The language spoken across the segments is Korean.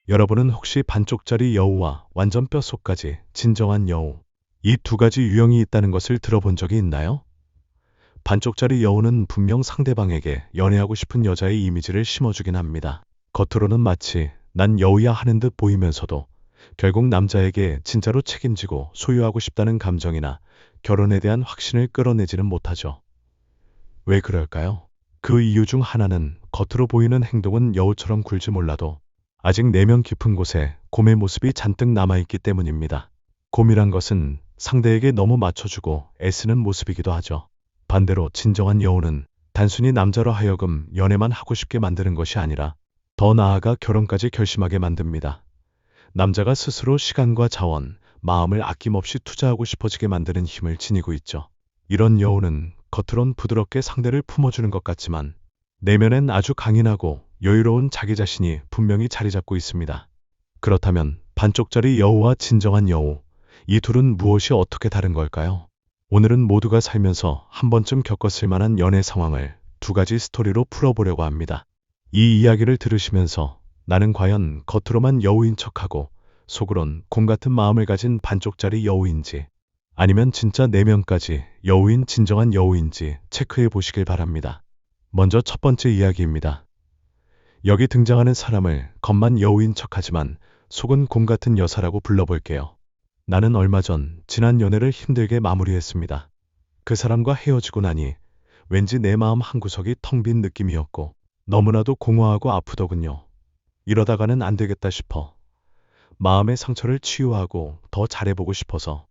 여러분은 혹시 반쪽짜리 여우와 완전 뼛속까지 진정한 여우, 이 두 가지 유형이 있다는 것을 들어본 적이 있나요? 반쪽짜리 여우는 분명 상대방에게 연애하고 싶은 여자의 이미지를 심어주긴 합니다. 겉으로는 마치 난 여우야 하는 듯 보이면서도 결국 남자에게 진짜로 책임지고 소유하고 싶다는 감정이나 결혼에 대한 확신을 끌어내지는 못하죠. 왜 그럴까요? 그 이유 중 하나는 겉으로 보이는 행동은 여우처럼 굴지 몰라도 아직 내면 깊은 곳에 곰의 모습이 잔뜩 남아있기 때문입니다. 곰이란 것은 상대에게 너무 맞춰주고 애쓰는 모습이기도 하죠. 반대로 진정한 여우는 단순히 남자로 하여금 연애만 하고 싶게 만드는 것이 아니라 더 나아가 결혼까지 결심하게 만듭니다. 남자가 스스로 시간과 자원, 마음을 아낌없이 투자하고 싶어지게 만드는 힘을 지니고 있죠. 이런 여우는 겉으론 부드럽게 상대를 품어주는 것 같지만 내면엔 아주 강인하고 여유로운 자기 자신이 분명히 자리 잡고 있습니다. 그렇다면 반쪽짜리 여우와 진정한 여우, 이 둘은 무엇이 어떻게 다른 걸까요? 오늘은 모두가 살면서 한 번쯤 겪었을 만한 연애 상황을 두 가지 스토리로 풀어보려고 합니다. 이 이야기를 들으시면서 나는 과연 겉으로만 여우인 척하고 속으론 곰 같은 마음을 가진 반쪽짜리 여우인지 아니면 진짜 내면까지 여우인 진정한 여우인지 체크해 보시길 바랍니다. 먼저 첫 번째 이야기입니다. 여기 등장하는 사람을 겉만 여우인 척하지만 속은 곰 같은 여사라고 불러볼게요. 나는 얼마 전 지난 연애를 힘들게 마무리했습니다. 그 사람과 헤어지고 나니 왠지 내 마음 한구석이 텅 빈 느낌이었고 너무나도 공허하고 아프더군요. 이러다가는 안 되겠다 싶어 마음의 상처를 치유하고 더 잘해보고 싶어서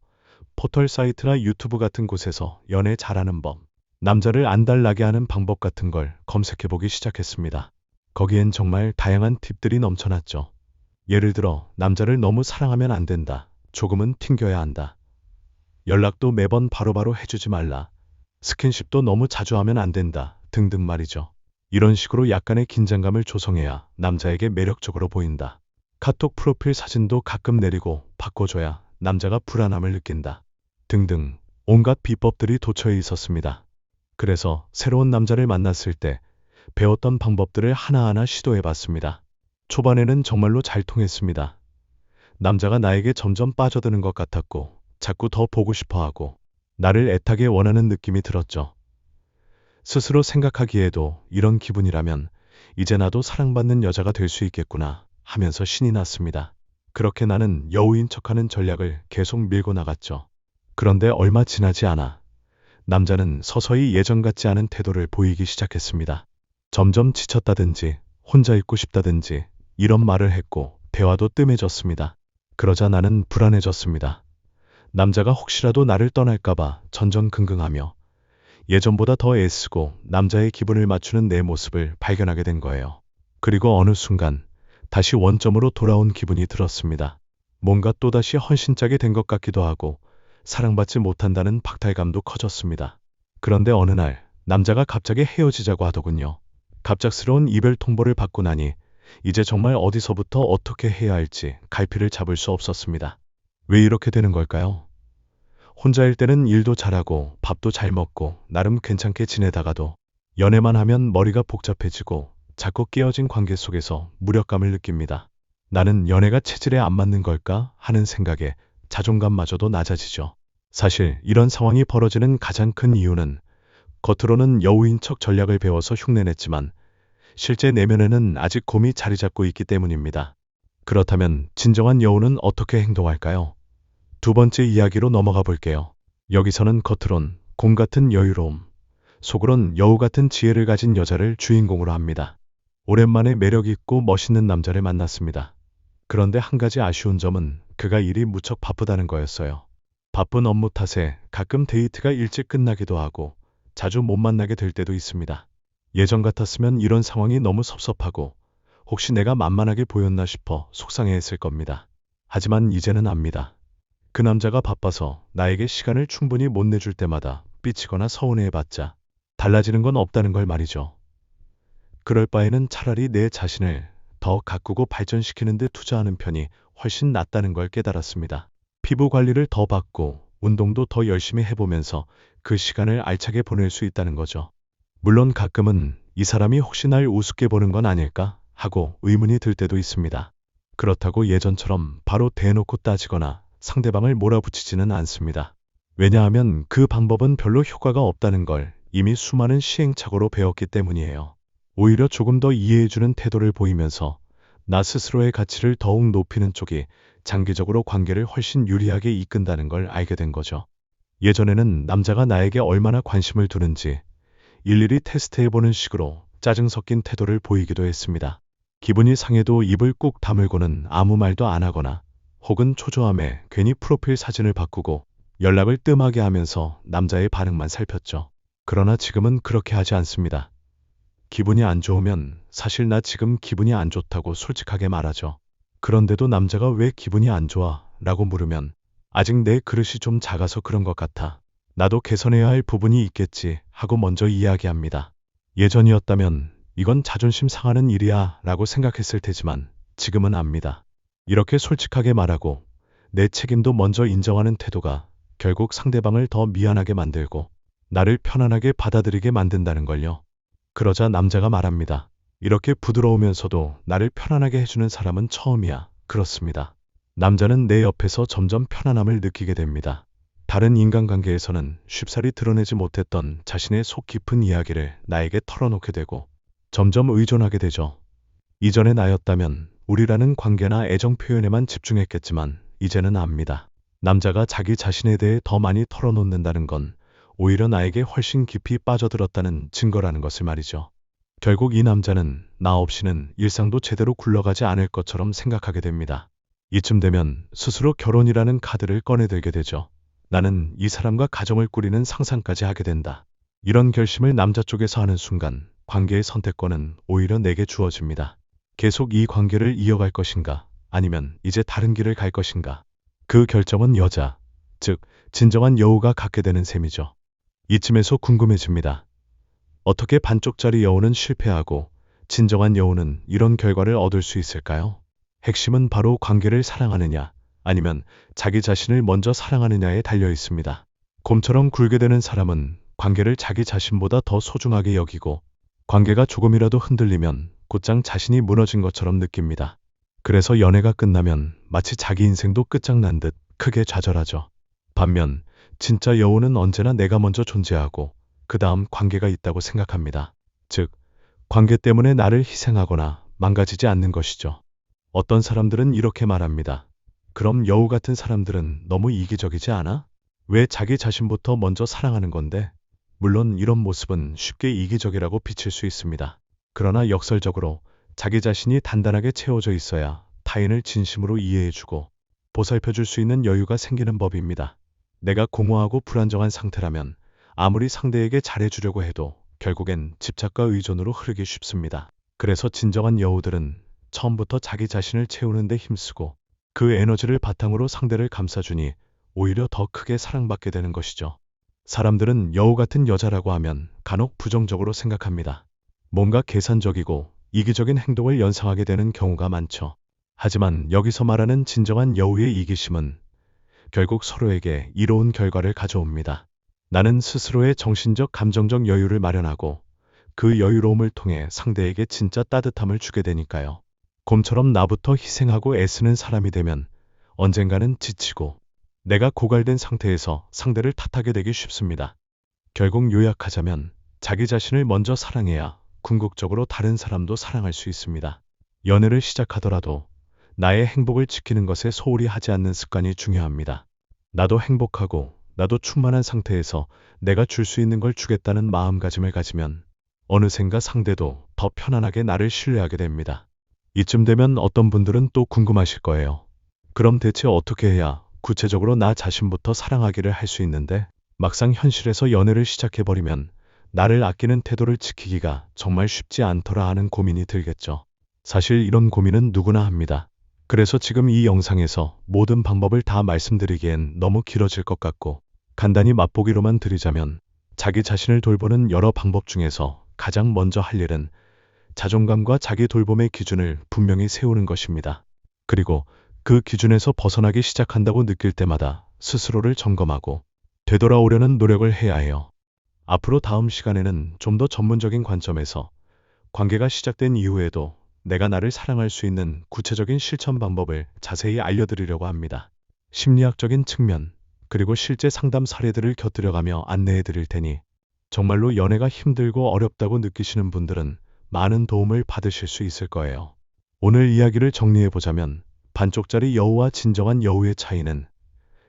포털 사이트나 유튜브 같은 곳에서 연애 잘하는 법, 남자를 안달나게 하는 방법 같은 걸 검색해보기 시작했습니다. 거기엔 정말 다양한 팁들이 넘쳐났죠. 예를 들어 남자를 너무 사랑하면 안 된다. 조금은 튕겨야 한다. 연락도 매번 바로바로 해주지 말라. 스킨십도 너무 자주 하면 안 된다. 등등 말이죠. 이런 식으로 약간의 긴장감을 조성해야 남자에게 매력적으로 보인다. 카톡 프로필 사진도 가끔 내리고 바꿔줘야 남자가 불안함을 느낀다. 등등 온갖 비법들이 도처에 있었습니다. 그래서 새로운 남자를 만났을 때 배웠던 방법들을 하나하나 시도해봤습니다. 초반에는 정말로 잘 통했습니다. 남자가 나에게 점점 빠져드는 것 같았고 자꾸 더 보고 싶어하고 나를 애타게 원하는 느낌이 들었죠. 스스로 생각하기에도 이런 기분이라면 이제 나도 사랑받는 여자가 될 수 있겠구나 하면서 신이 났습니다. 그렇게 나는 여우인 척하는 전략을 계속 밀고 나갔죠. 그런데 얼마 지나지 않아 남자는 서서히 예전 같지 않은 태도를 보이기 시작했습니다. 점점 지쳤다든지 혼자 있고 싶다든지 이런 말을 했고 대화도 뜸해졌습니다. 그러자 나는 불안해졌습니다. 남자가 혹시라도 나를 떠날까봐 전전긍긍하며 예전보다 더 애쓰고 남자의 기분을 맞추는 내 모습을 발견하게 된 거예요. 그리고 어느 순간 다시 원점으로 돌아온 기분이 들었습니다. 뭔가 또다시 헌신짝이 된 것 같기도 하고 사랑받지 못한다는 박탈감도 커졌습니다. 그런데 어느 날 남자가 갑자기 헤어지자고 하더군요. 갑작스러운 이별 통보를 받고 나니 이제 정말 어디서부터 어떻게 해야 할지 갈피를 잡을 수 없었습니다. 왜 이렇게 되는 걸까요? 혼자일 때는 일도 잘하고 밥도 잘 먹고 나름 괜찮게 지내다가도 연애만 하면 머리가 복잡해지고 자꾸 깨어진 관계 속에서 무력감을 느낍니다. 나는 연애가 체질에 안 맞는 걸까 하는 생각에 자존감마저도 낮아지죠. 사실 이런 상황이 벌어지는 가장 큰 이유는 겉으로는 여우인 척 전략을 배워서 흉내냈지만 실제 내면에는 아직 곰이 자리 잡고 있기 때문입니다. 그렇다면 진정한 여우는 어떻게 행동할까요? 두 번째 이야기로 넘어가 볼게요. 여기서는 겉으론 곰 같은 여유로움, 속으론 여우 같은 지혜를 가진 여자를 주인공으로 합니다. 오랜만에 매력 있고 멋있는 남자를 만났습니다. 그런데 한 가지 아쉬운 점은 그가 일이 무척 바쁘다는 거였어요. 바쁜 업무 탓에 가끔 데이트가 일찍 끝나기도 하고 자주 못 만나게 될 때도 있습니다. 예전 같았으면 이런 상황이 너무 섭섭하고 혹시 내가 만만하게 보였나 싶어 속상해했을 겁니다. 하지만 이제는 압니다. 그 남자가 바빠서 나에게 시간을 충분히 못 내줄 때마다 삐치거나 서운해해봤자 달라지는 건 없다는 걸 말이죠. 그럴 바에는 차라리 내 자신을 더 가꾸고 발전시키는 데 투자하는 편이 훨씬 낫다는 걸 깨달았습니다. 피부 관리를 더 받고 운동도 더 열심히 해보면서 그 시간을 알차게 보낼 수 있다는 거죠. 물론 가끔은 이 사람이 혹시 날 우습게 보는 건 아닐까 하고 의문이 들 때도 있습니다. 그렇다고 예전처럼 바로 대놓고 따지거나 상대방을 몰아붙이지는 않습니다. 왜냐하면 그 방법은 별로 효과가 없다는 걸 이미 수많은 시행착오로 배웠기 때문이에요. 오히려 조금 더 이해해주는 태도를 보이면서 나 스스로의 가치를 더욱 높이는 쪽이 장기적으로 관계를 훨씬 유리하게 이끈다는 걸 알게 된 거죠. 예전에는 남자가 나에게 얼마나 관심을 두는지 일일이 테스트해보는 식으로 짜증 섞인 태도를 보이기도 했습니다. 기분이 상해도 입을 꾹 다물고는 아무 말도 안 하거나 혹은 초조함에 괜히 프로필 사진을 바꾸고 연락을 뜸하게 하면서 남자의 반응만 살폈죠. 그러나 지금은 그렇게 하지 않습니다. 기분이 안 좋으면 사실 나 지금 기분이 안 좋다고 솔직하게 말하죠. 그런데도 남자가 왜 기분이 안 좋아? 라고 물으면 아직 내 그릇이 좀 작아서 그런 것 같아. 나도 개선해야 할 부분이 있겠지 하고 먼저 이야기합니다. 예전이었다면 이건 자존심 상하는 일이야 라고 생각했을 테지만 지금은 압니다. 이렇게 솔직하게 말하고 내 책임도 먼저 인정하는 태도가 결국 상대방을 더 미안하게 만들고 나를 편안하게 받아들이게 만든다는 걸요. 그러자 남자가 말합니다. 이렇게 부드러우면서도 나를 편안하게 해주는 사람은 처음이야. 그렇습니다. 남자는 내 옆에서 점점 편안함을 느끼게 됩니다. 다른 인간관계에서는 쉽사리 드러내지 못했던 자신의 속 깊은 이야기를 나에게 털어놓게 되고 점점 의존하게 되죠. 이전의 나였다면 우리라는 관계나 애정 표현에만 집중했겠지만 이제는 압니다. 남자가 자기 자신에 대해 더 많이 털어놓는다는 건 오히려 나에게 훨씬 깊이 빠져들었다는 증거라는 것을 말이죠. 결국 이 남자는 나 없이는 일상도 제대로 굴러가지 않을 것처럼 생각하게 됩니다. 이쯤 되면 스스로 결혼이라는 카드를 꺼내들게 되죠. 나는 이 사람과 가정을 꾸리는 상상까지 하게 된다. 이런 결심을 남자 쪽에서 하는 순간 관계의 선택권은 오히려 내게 주어집니다. 계속 이 관계를 이어갈 것인가 아니면 이제 다른 길을 갈 것인가. 그 결정은 여자, 즉 진정한 여우가 갖게 되는 셈이죠. 이쯤에서 궁금해집니다. 어떻게 반쪽짜리 여우는 실패하고 진정한 여우는 이런 결과를 얻을 수 있을까요? 핵심은 바로 관계를 사랑하느냐 아니면 자기 자신을 먼저 사랑하느냐에 달려 있습니다. 곰처럼 굴게 되는 사람은 관계를 자기 자신보다 더 소중하게 여기고 관계가 조금이라도 흔들리면 곧장 자신이 무너진 것처럼 느낍니다. 그래서 연애가 끝나면 마치 자기 인생도 끝장난 듯 크게 좌절하죠. 반면 진짜 여우는 언제나 내가 먼저 존재하고 그 다음 관계가 있다고 생각합니다. 즉, 관계 때문에 나를 희생하거나 망가지지 않는 것이죠. 어떤 사람들은 이렇게 말합니다. 그럼 여우 같은 사람들은 너무 이기적이지 않아? 왜 자기 자신부터 먼저 사랑하는 건데? 물론 이런 모습은 쉽게 이기적이라고 비칠 수 있습니다. 그러나 역설적으로 자기 자신이 단단하게 채워져 있어야 타인을 진심으로 이해해주고 보살펴줄 수 있는 여유가 생기는 법입니다. 내가 공허하고 불안정한 상태라면 아무리 상대에게 잘해주려고 해도 결국엔 집착과 의존으로 흐르기 쉽습니다. 그래서 진정한 여우들은 처음부터 자기 자신을 채우는 데 힘쓰고 그 에너지를 바탕으로 상대를 감싸주니 오히려 더 크게 사랑받게 되는 것이죠. 사람들은 여우 같은 여자라고 하면 간혹 부정적으로 생각합니다. 뭔가 계산적이고 이기적인 행동을 연상하게 되는 경우가 많죠. 하지만 여기서 말하는 진정한 여우의 이기심은 결국 서로에게 이로운 결과를 가져옵니다. 나는 스스로의 정신적 감정적 여유를 마련하고 그 여유로움을 통해 상대에게 진짜 따뜻함을 주게 되니까요. 곰처럼 나부터 희생하고 애쓰는 사람이 되면 언젠가는 지치고 내가 고갈된 상태에서 상대를 탓하게 되기 쉽습니다. 결국 요약하자면 자기 자신을 먼저 사랑해야 궁극적으로 다른 사람도 사랑할 수 있습니다. 연애를 시작하더라도 나의 행복을 지키는 것에 소홀히 하지 않는 습관이 중요합니다. 나도 행복하고 나도 충만한 상태에서 내가 줄 수 있는 걸 주겠다는 마음가짐을 가지면 어느샌가 상대도 더 편안하게 나를 신뢰하게 됩니다. 이쯤 되면 어떤 분들은 또 궁금하실 거예요. 그럼 대체 어떻게 해야 구체적으로 나 자신부터 사랑하기를 할 수 있는데 막상 현실에서 연애를 시작해버리면 나를 아끼는 태도를 지키기가 정말 쉽지 않더라 하는 고민이 들겠죠. 사실 이런 고민은 누구나 합니다. 그래서 지금 이 영상에서 모든 방법을 다 말씀드리기엔 너무 길어질 것 같고 간단히 맛보기로만 드리자면 자기 자신을 돌보는 여러 방법 중에서 가장 먼저 할 일은 자존감과 자기 돌봄의 기준을 분명히 세우는 것입니다. 그리고 그 기준에서 벗어나기 시작한다고 느낄 때마다 스스로를 점검하고 되돌아오려는 노력을 해야 해요. 앞으로 다음 시간에는 좀 더 전문적인 관점에서 관계가 시작된 이후에도 내가 나를 사랑할 수 있는 구체적인 실천 방법을 자세히 알려드리려고 합니다. 심리학적인 측면, 그리고 실제 상담 사례들을 곁들여가며 안내해 드릴 테니 정말로 연애가 힘들고 어렵다고 느끼시는 분들은 많은 도움을 받으실 수 있을 거예요. 오늘 이야기를 정리해 보자면 반쪽짜리 여우와 진정한 여우의 차이는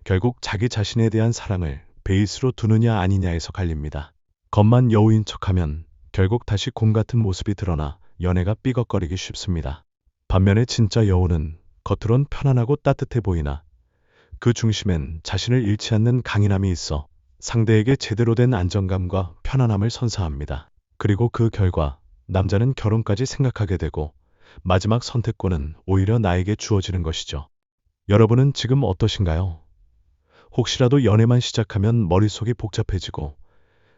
결국 자기 자신에 대한 사랑을 베이스로 두느냐 아니냐에서 갈립니다. 겉만 여우인 척하면 결국 다시 곰 같은 모습이 드러나 연애가 삐걱거리기 쉽습니다. 반면에 진짜 여우는 겉으론 편안하고 따뜻해 보이나 그 중심엔 자신을 잃지 않는 강인함이 있어 상대에게 제대로 된 안정감과 편안함을 선사합니다. 그리고 그 결과 남자는 결혼까지 생각하게 되고 마지막 선택권은 오히려 나에게 주어지는 것이죠. 여러분은 지금 어떠신가요? 혹시라도 연애만 시작하면 머릿속이 복잡해지고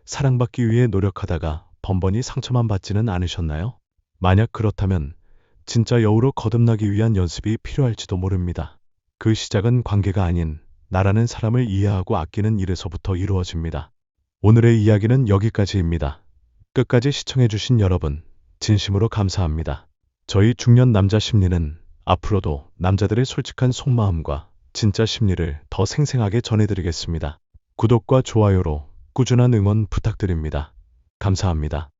사랑받기 위해 노력하다가 번번이 상처만 받지는 않으셨나요? 만약 그렇다면 진짜 여우로 거듭나기 위한 연습이 필요할지도 모릅니다. 그 시작은 관계가 아닌 나라는 사람을 이해하고 아끼는 일에서부터 이루어집니다. 오늘의 이야기는 여기까지입니다. 끝까지 시청해주신 여러분, 진심으로 감사합니다. 저희 중년 남자 심리는 앞으로도 남자들의 솔직한 속마음과 진짜 심리를 더 생생하게 전해드리겠습니다. 구독과 좋아요로 꾸준한 응원 부탁드립니다. 감사합니다.